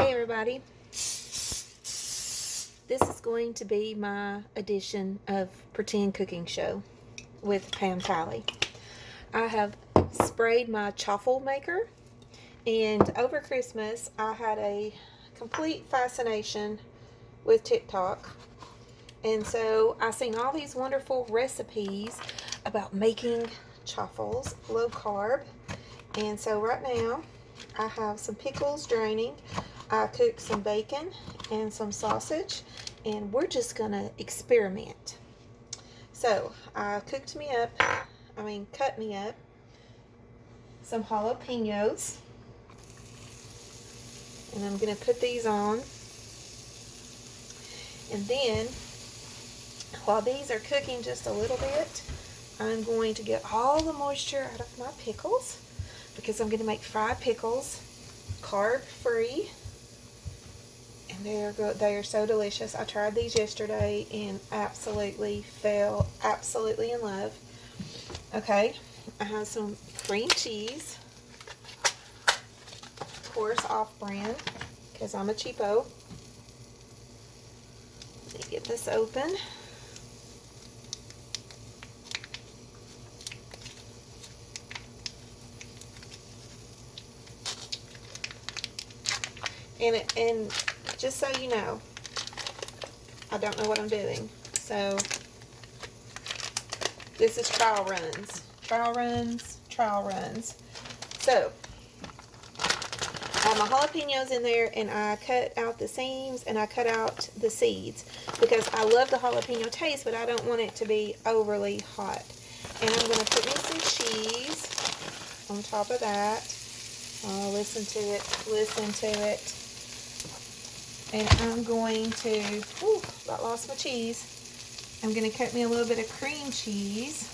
Hey everybody, this is going to be my edition of Pretend Cooking Show with Talley. I have sprayed my chaffle maker, and over Christmas I had a complete fascination with TikTok, and so I seen all these wonderful recipes about making chaffles low carb, and so right now I have some pickles draining. I cooked some bacon and some sausage, and we're just gonna experiment. So I cut me up some jalapenos, and I'm gonna put these on. And then while these are cooking just a little bit, I'm going to get all the moisture out of my pickles because I'm gonna make fried pickles, carb free. And they are so delicious. I tried these yesterday and absolutely fell in love. Okay, I have some cream cheese, of course off-brand, because I'm a cheapo. Let me get this open. And just so you know, I don't know what I'm doing. So this is trial runs. So I have my jalapenos in there, and I cut out the seams and I cut out the seeds because I love the jalapeno taste, but I don't want it to be overly hot. And I'm going to put me some cheese on top of that. Oh, listen to it. And I'm going to, I lost my cheese. I'm going to cut me a little bit of cream cheese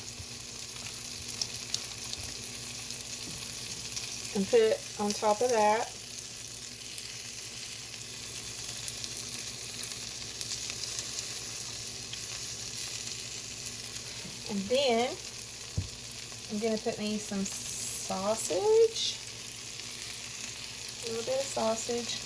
and put it on top of that. And then I'm going to put me some sausage, a little bit of sausage.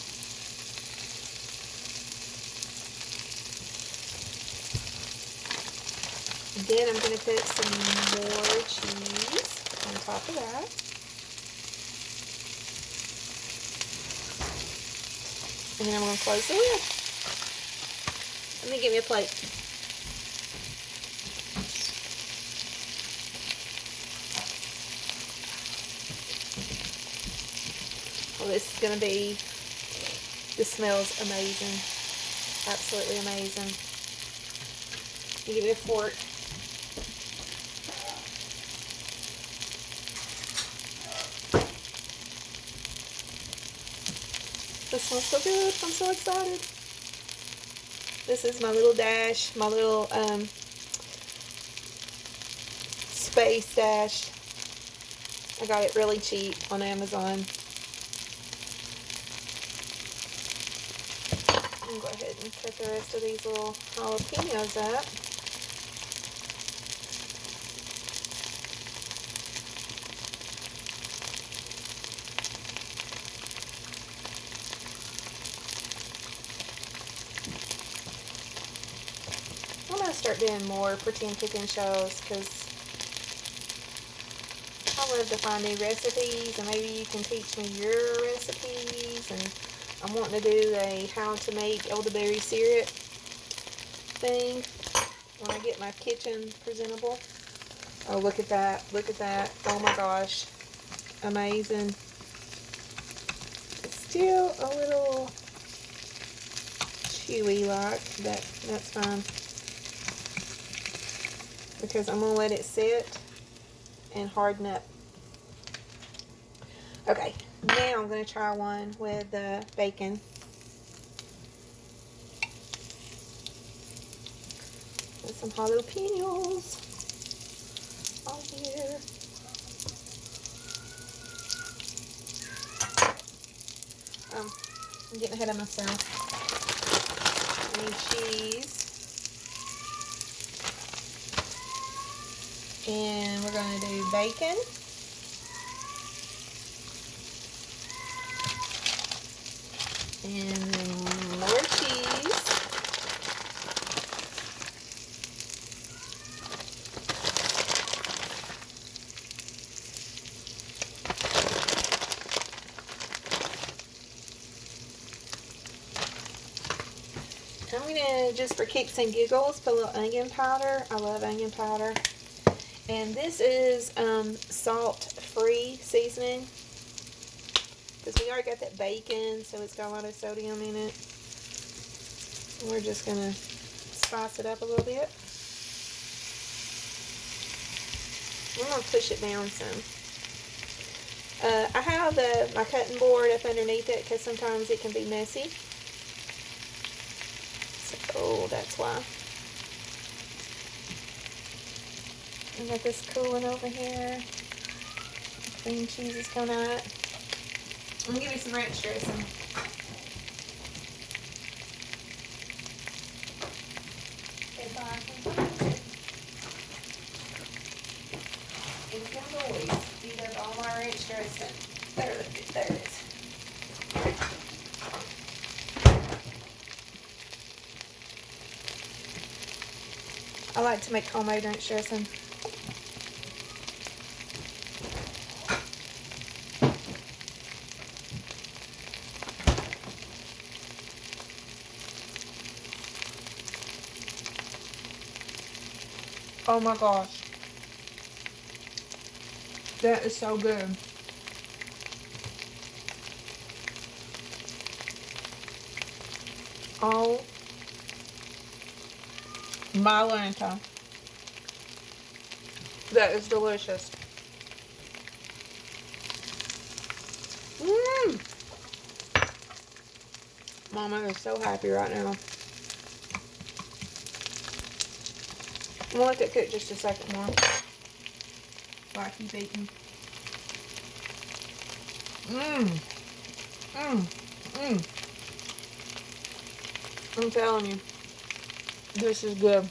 And then I'm going to put some more cheese on top of that. And then I'm going to close the lid. Let me get me a plate. Well, this smells amazing. Absolutely amazing. Let me give it a fork. This smells so good. I'm so excited. This is my little dash, my little space dash. I got it really cheap on Amazon. I'm going to go ahead and cut the rest of these little jalapenos up. I'm going to start doing more pretend cooking shows because I love to find new recipes, and maybe you can teach me your recipes. And I'm wanting to do a how to make elderberry syrup thing when I get my kitchen presentable. Oh, look at that. Oh my gosh. Amazing. It's still a little chewy like, but that's fine, because I'm going to let it sit and harden up. Okay, now I'm going to try one with bacon. With some jalapenos on here. I'm getting ahead of myself. I need cheese. And we're going to do bacon. And then more cheese. I'm going to, just for kicks and giggles, put a little onion powder. I love onion powder. And this is salt-free seasoning. Because we already got that bacon, so it's got a lot of sodium in it. And we're just going to spice it up a little bit. I'm going to push it down some. I have my cutting board up underneath it because sometimes it can be messy. So that's why. I got this cooling over here. Cream cheese is coming out. I'm going to give you some ranch dressing. If I can find it. You can always eat up all my ranch dressing. There it is. I like to make homemade ranch dressing. Oh my gosh. That is so good. Oh my Lanta. That is delicious. Mama is so happy right now. I'm gonna let it cook just a second more. So I keep eating. I'm telling you, this is good.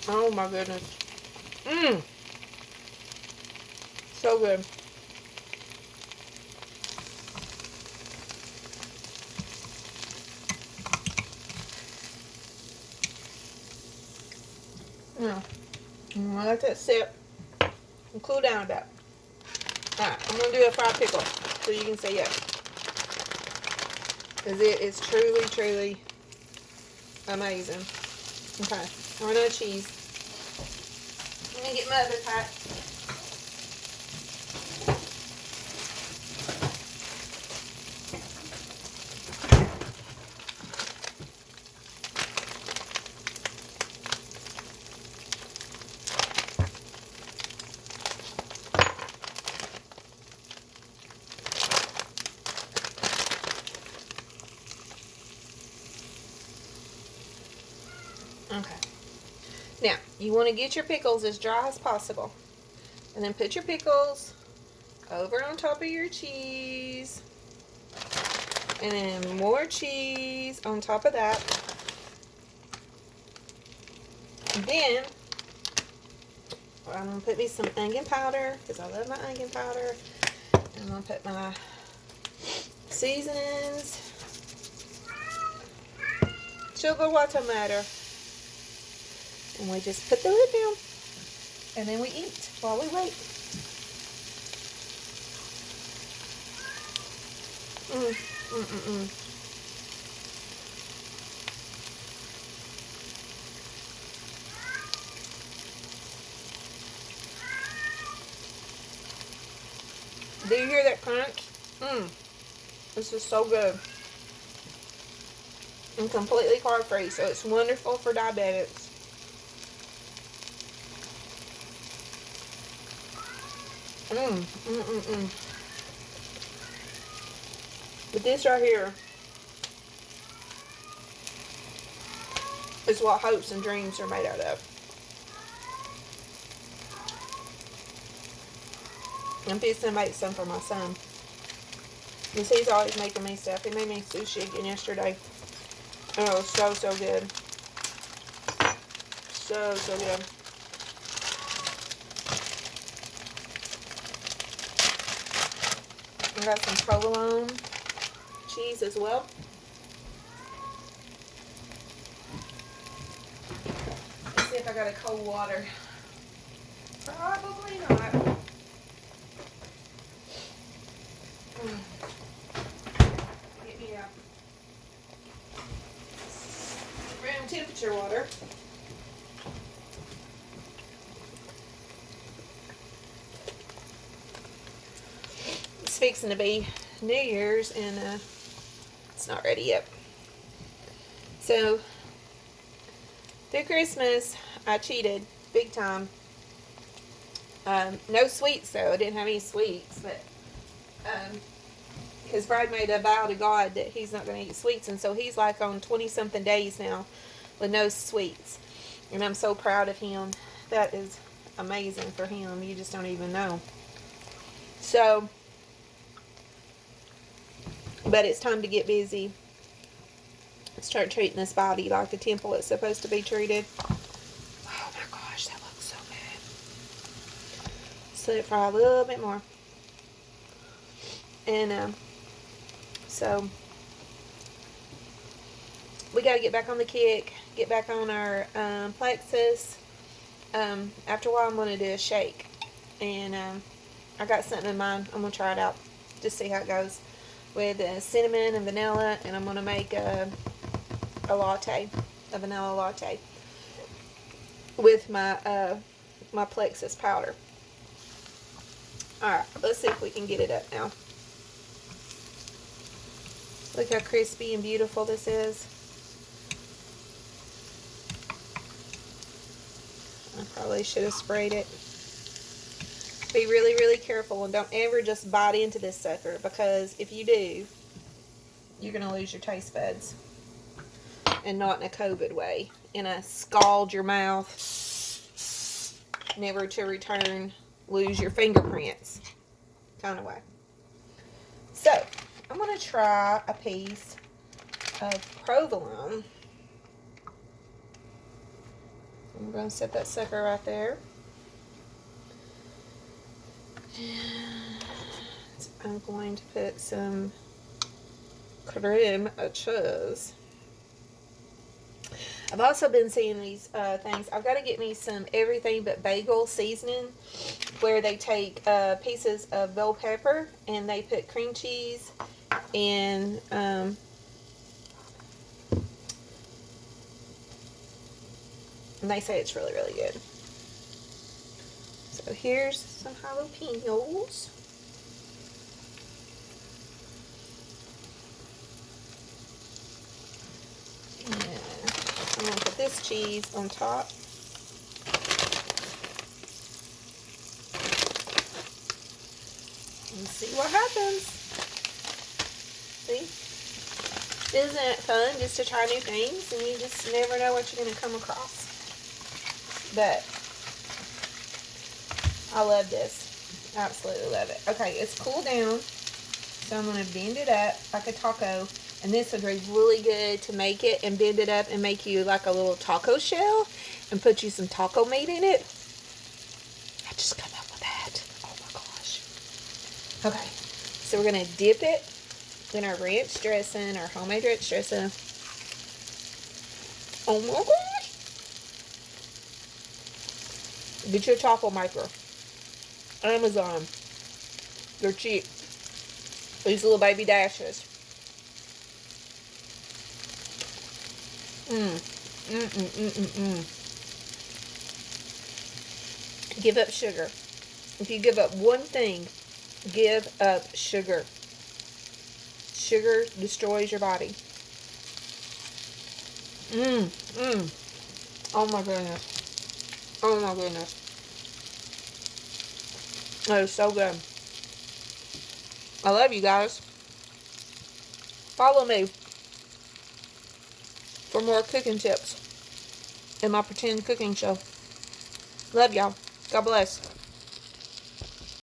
Oh my goodness. So good. Now, I'm gonna let that sit and cool down a bit. Alright, I'm gonna do a fried pickle so you can see it. Because it is truly, truly amazing. Okay, I'm gonna do cheese. Let me get my other pack. Okay. Now, you want to get your pickles as dry as possible. And then put your pickles over on top of your cheese. And then more cheese on top of that. And then, I'm going to put me some onion powder, because I love my onion powder. And I'm going to put my seasonings. Sugar, water, matter. And we just put the lid down. And then we eat while we wait. Do you hear that crunch? This is so good. And completely carb free, so it's wonderful for diabetics. But this right here is what hopes and dreams are made out of. I'm fixing to make some for my son. Because he's always making me stuff. He made me sushi again yesterday. And it was so, so good. So, so good. I got some provolone cheese as well. Let's see if I got a cold water. Probably not. Get me a room temperature water. It's fixing to be New Year's and it's not ready yet. So through Christmas I cheated big time. No sweets though. I didn't have any sweets, but because Brad made a vow to God that he's not going to eat sweets, and so he's like on 20-something days now with no sweets, and I'm so proud of him. That is amazing for him. You just don't even know. So, but it's time to get busy. Start treating this body like the temple it's supposed to be treated. Oh my gosh, that looks so good. So let it fry a little bit more. And so we got to get back on the kick, get back on our plexus. After a while I'm going to do a shake, and I got something in mind. I'm going to try it out, just see how it goes with cinnamon and vanilla, and I'm going to make a latte, a vanilla latte with my my plexus powder. Alright, let's see if we can get it up now. Look how crispy and beautiful this is. I probably should have sprayed it. Be really, really careful and don't ever just bite into this sucker, because if you do, you're going to lose your taste buds. And not in a COVID way. In a scald your mouth, never to return, lose your fingerprints kind of way. So, I'm going to try a piece of provolone. I'm going to set that sucker right there. And I'm going to put some cream of cheese. I've also been seeing these things. I've got to get me some everything but bagel seasoning, where they take pieces of bell pepper and they put cream cheese and they say it's really, really good. So here's some jalapenos. I'm going to put this cheese on top. And see what happens. See? Isn't it fun just to try new things, and you just never know what you're going to come across. But I love this. Absolutely love it. Okay, it's cooled down. So I'm going to bend it up like a taco. And this would be really good to make it and bend it up and make you like a little taco shell and put you some taco meat in it. I just come up with that. Oh my gosh. Okay, so we're going to dip it in our ranch dressing, our homemade ranch dressing. Oh my gosh. Get your taco maker. Amazon. They're cheap. These little baby dashes. Give up sugar. If you give up one thing, give up sugar. Sugar destroys your body. Oh my goodness. Oh my goodness. That is so good. I love you guys. Follow me for more cooking tips in my pretend cooking show. Love y'all. God bless.